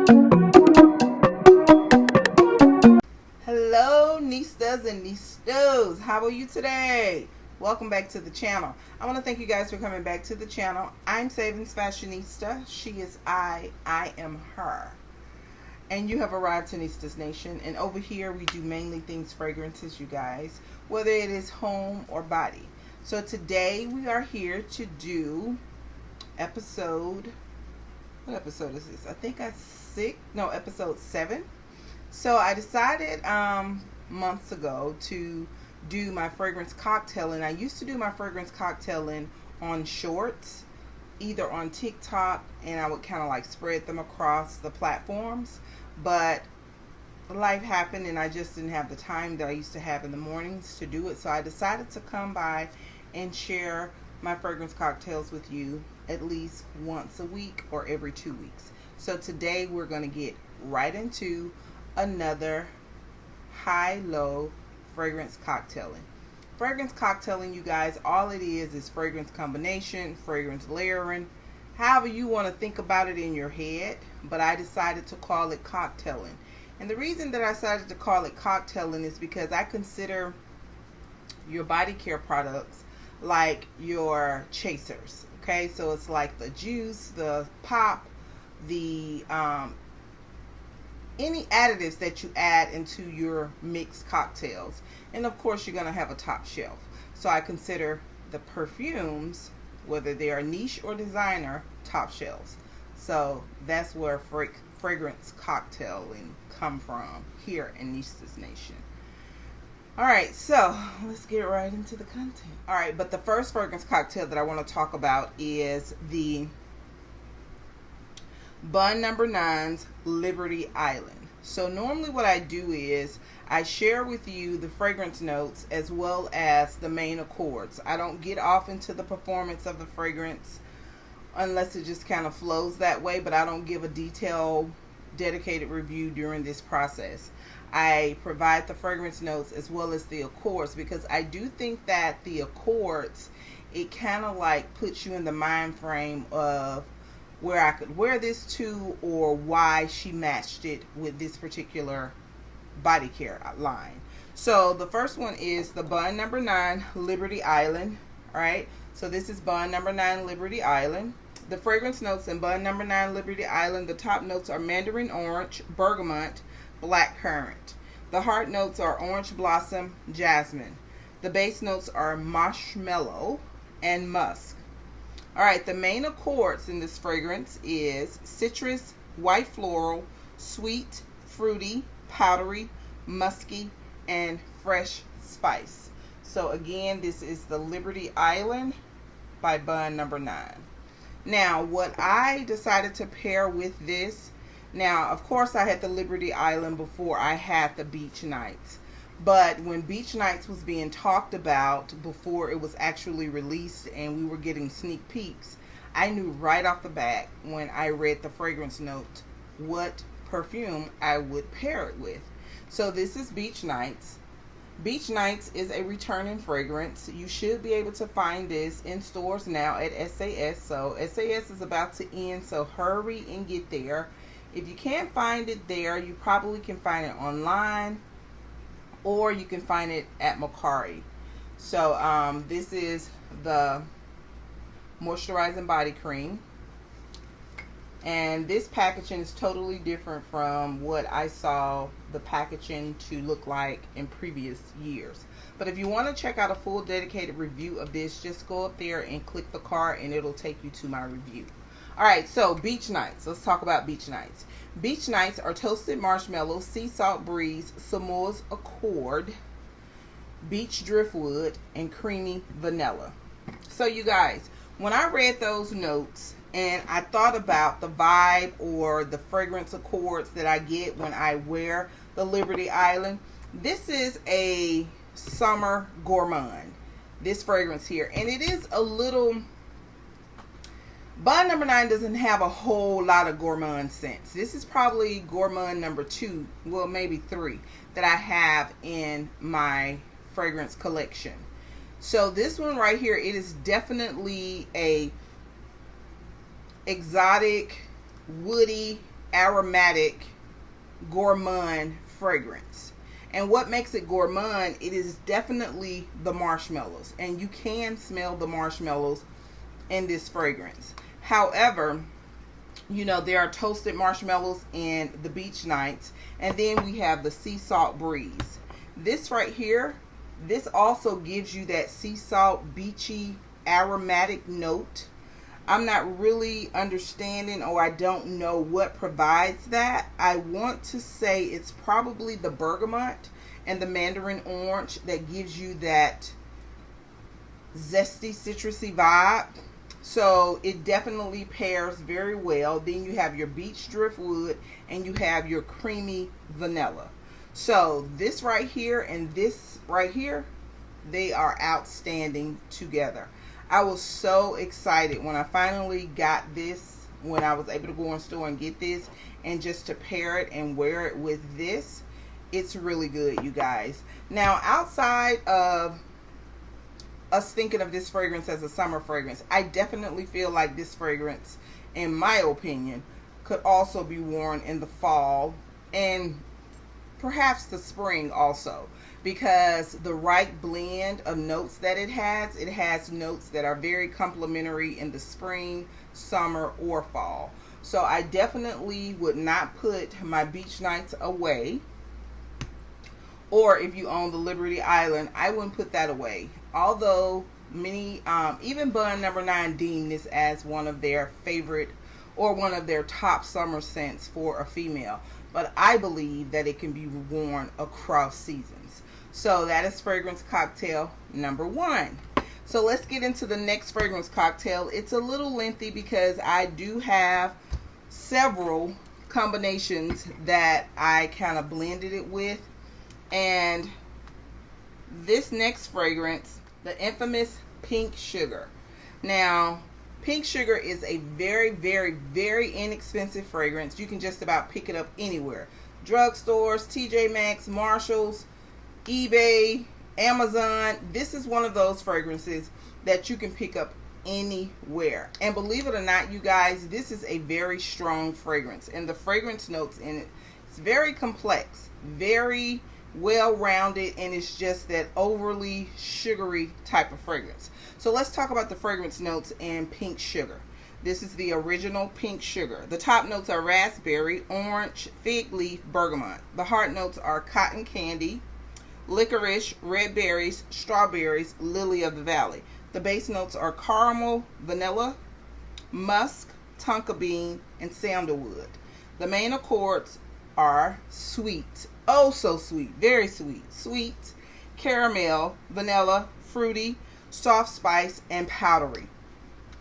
Hello Nistas and Nistos, how are you today? Welcome back to the channel. I want to thank you guys for coming back to the channel. I'm SavingsFashionista. She is I am her. And you have arrived to Nistas Nation. And over here we do mainly things fragrances, you guys, whether it is home or body. So today we are here to do episode, what episode is this? I think episode 7. So I decided months ago to do my fragrance cocktailing. I used to do my fragrance cocktailing on shorts, either on TikTok, and I would kind of like spread them across the platforms. But life happened and I just didn't have the time that I used to have in the mornings to do it. So I decided to come by and share my fragrance cocktails with you at least once a week or every 2 weeks. So today we're going to get right into another high-low fragrance cocktailing. Fragrance cocktailing, you guys, all it is fragrance combination, fragrance layering, however you want to think about it in your head, but I decided to call it cocktailing. And the reason that I decided to call it cocktailing is because I consider your body care products like your chasers. Okay, so it's like the juice, the pop, the any additives that you add into your mixed cocktails. And of course you're going to have a top shelf. So I consider the perfumes, whether they are niche or designer, top shelves. So that's where fragrance cocktailing come from here in Nistas Nation. Alright, so let's get right into the content. Alright, but the first fragrance cocktail that I want to talk about is the Bun No. 9's Liberty Island. So normally what I do is I share with you the fragrance notes as well as the main accords. I don't get off into the performance of the fragrance unless it just kind of flows that way, but I don't give a detailed, dedicated review during this process. I provide the fragrance notes as well as the accords because I do think that the accords, it kind of like puts you in the mind frame of where I could wear this to or why she matched it with this particular body care line. So the first one is the Bun No. 9 Liberty Island. Alright, so this is Bun No. 9 Liberty Island. The fragrance notes in Bun No. 9 Liberty Island, the top notes are mandarin orange, bergamot, black currant. The heart notes are orange blossom, jasmine. The base notes are marshmallow and musk. Alright, the main accords in this fragrance is citrus, white floral, sweet, fruity, powdery, musky, and fresh spice. So again, this is the Liberty Island by Bun No. 9. Now, what I decided to pair with this, now of course I had the Liberty Island before I had the Beach Nights. But when Beach Nights was being talked about before it was actually released and we were getting sneak peeks, I knew right off the bat when I read the fragrance note what perfume I would pair it with. So this is Beach Nights. Beach Nights is a returning fragrance. You should be able to find this in stores now at SAS. So SAS is about to end, so hurry and get there. If you can't find it there, you probably can find it online, or you can find it at Macari. So this is the moisturizing body cream, and this packaging is totally different from what I saw the packaging to look like in previous years. But if you want to check out a full dedicated review of this, just go up there and click the card and it'll take you to my review. Alright, so Beach Nights. Let's talk about Beach Nights. Beach Nights are toasted marshmallow, sea salt breeze, s'mores accord, beach driftwood, and creamy vanilla. So you guys, when I read those notes and I thought about the vibe or the fragrance accords that I get when I wear the Liberty Island, this is a summer gourmand, this fragrance here. And it is a little... Bun No. 9 doesn't have a whole lot of gourmand scents. This is probably gourmand number 2, well maybe 3, that I have in my fragrance collection. So this one right here, it is definitely a exotic, woody, aromatic gourmand fragrance. And what makes it gourmand, it is definitely the marshmallows, and you can smell the marshmallows in this fragrance. However, you know, there are toasted marshmallows in the Beach Nights, and then we have the Sea Salt Breeze. This right here, this also gives you that sea salt, beachy, aromatic note. I'm not really understanding, or I don't know what provides that. I want to say it's probably the bergamot and the mandarin orange that gives you that zesty, citrusy vibe. So it definitely pairs very well. Then you have your beach driftwood and you have your creamy vanilla. So this right here and this right here, they are outstanding together. I was so excited when I finally got this, when I was able to go in store and get this, and just to pair it and wear it with this. It's really good, you guys. Now, outside of us thinking of this fragrance as a summer fragrance, I definitely feel like this fragrance, in my opinion, could also be worn in the fall and perhaps the spring also, because the right blend of notes that it has notes that are very complementary in the spring, summer, or fall. So I definitely would not put my Beach Nights away. Or if you own the Liberty Island, I wouldn't put that away. Although many, even Bun Number 9 deem this as one of their favorite or one of their top summer scents for a female. But I believe that it can be worn across seasons. So that is fragrance cocktail number 1. So let's get into the next fragrance cocktail. It's a little lengthy because I do have several combinations that I kind of blended it with. And this next fragrance, the infamous Pink Sugar. Now, Pink Sugar is a very, very, very inexpensive fragrance. You can just about pick it up anywhere. Drugstores, TJ Maxx, Marshalls, eBay, Amazon. This is one of those fragrances that you can pick up anywhere. And believe it or not, you guys, this is a very strong fragrance. And the fragrance notes in it, it's very complex, very well-rounded, and it's just that overly sugary type of fragrance. So let's talk about the fragrance notes in Pink Sugar. This is the original Pink Sugar. The top notes are raspberry, orange, fig leaf, bergamot. The heart notes are cotton candy, licorice, red berries, strawberries, lily of the valley. The base notes are caramel, vanilla, musk, tonka bean, and sandalwood. The main accords are sweet. Oh, so sweet. Very sweet. Sweet, caramel, vanilla, fruity, soft spice, and powdery.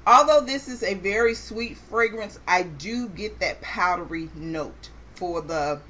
Although this is a very sweet fragrance, I do get that powdery note for the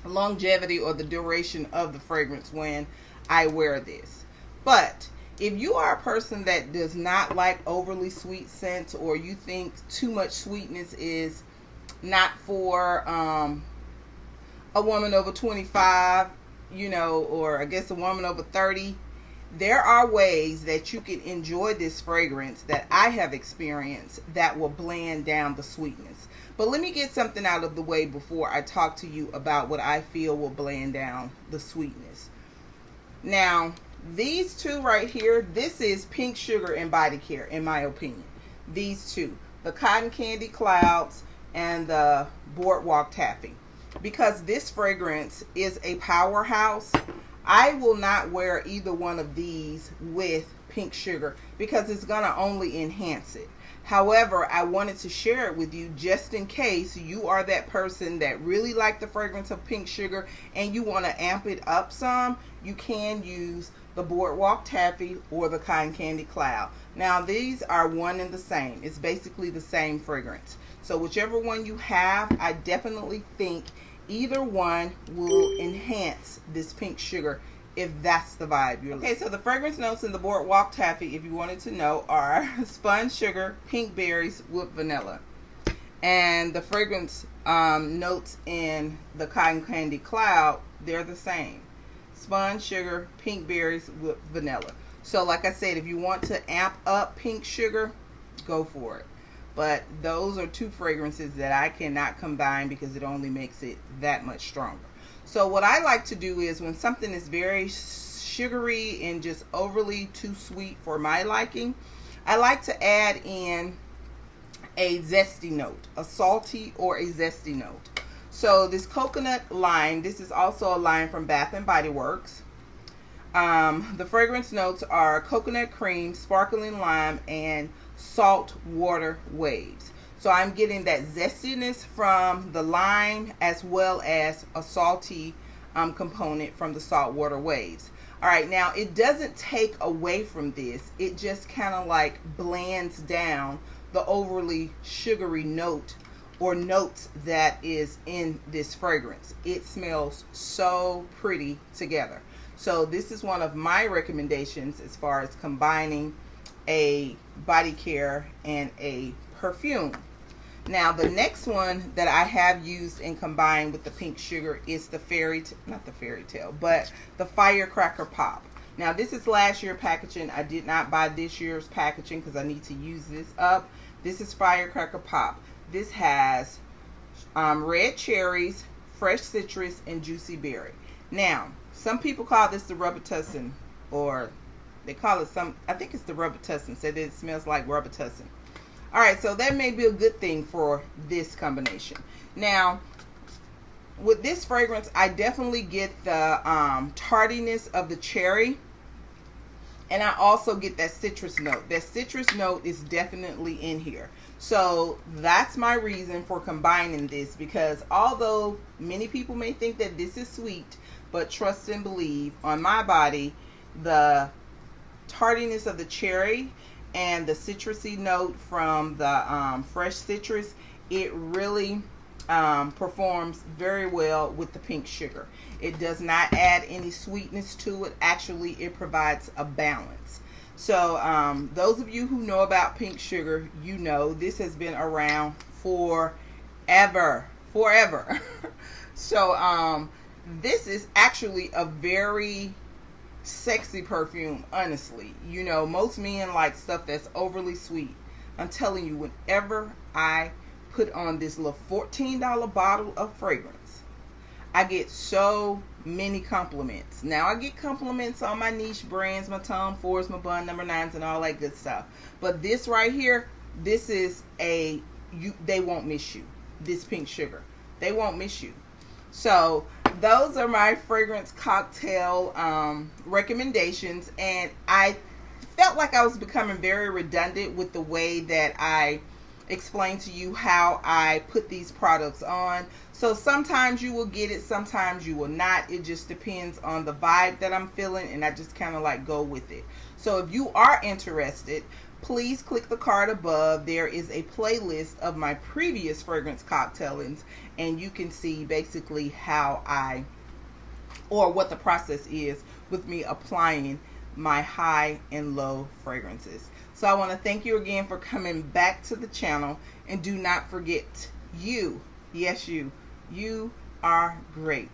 longevity or the duration of the fragrance when I wear this. But if you are a person that does not like overly sweet scents, or you think too much sweetness is not for a woman over 25, you know, or I guess a woman over 30, there are ways that you can enjoy this fragrance that I have experienced that will blend down the sweetness. But let me get something out of the way before I talk to you about what I feel will blend down the sweetness. Now, these two right here, this is Pink Sugar and body care, in my opinion. These two, the Cotton Candy Clouds and the Boardwalk Taffy. Because this fragrance is a powerhouse, I will not wear either one of these with Pink Sugar because it's going to only enhance it. However, I wanted to share it with you just in case you are that person that really like the fragrance of Pink Sugar and you want to amp it up some. You can use the Boardwalk Taffy or the Cotton Candy Cloud. Now, these are one and the same. It's basically the same fragrance. So whichever one you have, I definitely think either one will enhance this Pink Sugar if that's the vibe you're looking. Okay, so the fragrance notes in the Boardwalk Taffy, if you wanted to know, are spun sugar, pink berries, whipped vanilla. And the fragrance notes in the Cotton Candy Cloud, they're the same. Spun sugar, pink berries, whipped vanilla. So like I said, if you want to amp up Pink Sugar, go for it. but those are two fragrances that I cannot combine because it only makes it that much stronger. So what I like to do is when something is very sugary and just overly too sweet for my liking, I like to add in a zesty note, a salty or a zesty note. So this coconut line, this is also a line from Bath and Body Works. The fragrance notes are coconut cream, sparkling lime, and salt water waves. So I'm getting that zestiness from the lime as well as a salty component from the salt water waves. All right, now it doesn't take away from this. It just kind of like blends down the overly sugary note or notes that is in this fragrance. It smells so pretty together. So this is one of my recommendations as far as combining a body care and a perfume. Now the next one that I have used and combined with the pink sugar is the the Firecracker Pop. Now this is last year packaging. I did not buy this year's packaging because I need to use this up. This is Firecracker Pop. This has red cherries, fresh citrus, and juicy berry. Now some people call this the Robitussin, or they call it I think it's the Robitussin. Say that it smells like Robitussin. All right, so that may be a good thing for this combination. Now, with this fragrance, I definitely get the tardiness of the cherry, and I also get that citrus note. That citrus note is definitely in here. So that's my reason for combining this, because although many people may think that this is sweet, but trust and believe, on my body, the tardiness of the cherry and the citrusy note from the fresh citrus, it really performs very well with the pink sugar. It does not add any sweetness to it. Actually, it provides a balance. So those of you who know about pink sugar, you know this has been around forever. So this is actually a very sexy perfume, honestly. You know, most men like stuff that's overly sweet. I'm telling you, whenever I put on this little $14 bottle of fragrance, I get so many compliments. Now I get compliments on my niche brands, my Tom Fords, my Bun Number 9s, and all that good stuff. But this right here, this is they won't miss you. This pink sugar, they won't miss you. So those are my fragrance cocktail recommendations, and I felt like I was becoming very redundant with the way that I explained to you how I put these products on. So sometimes you will get it, sometimes you will not. It just depends on the vibe that I'm feeling, and I just kind of like go with it. So if you are interested, please click the card above. There is a playlist of my previous fragrance cocktailings, and you can see basically how what the process is with me applying my high and low fragrances. So I want to thank you again for coming back to the channel, and do not forget, you, yes you are great.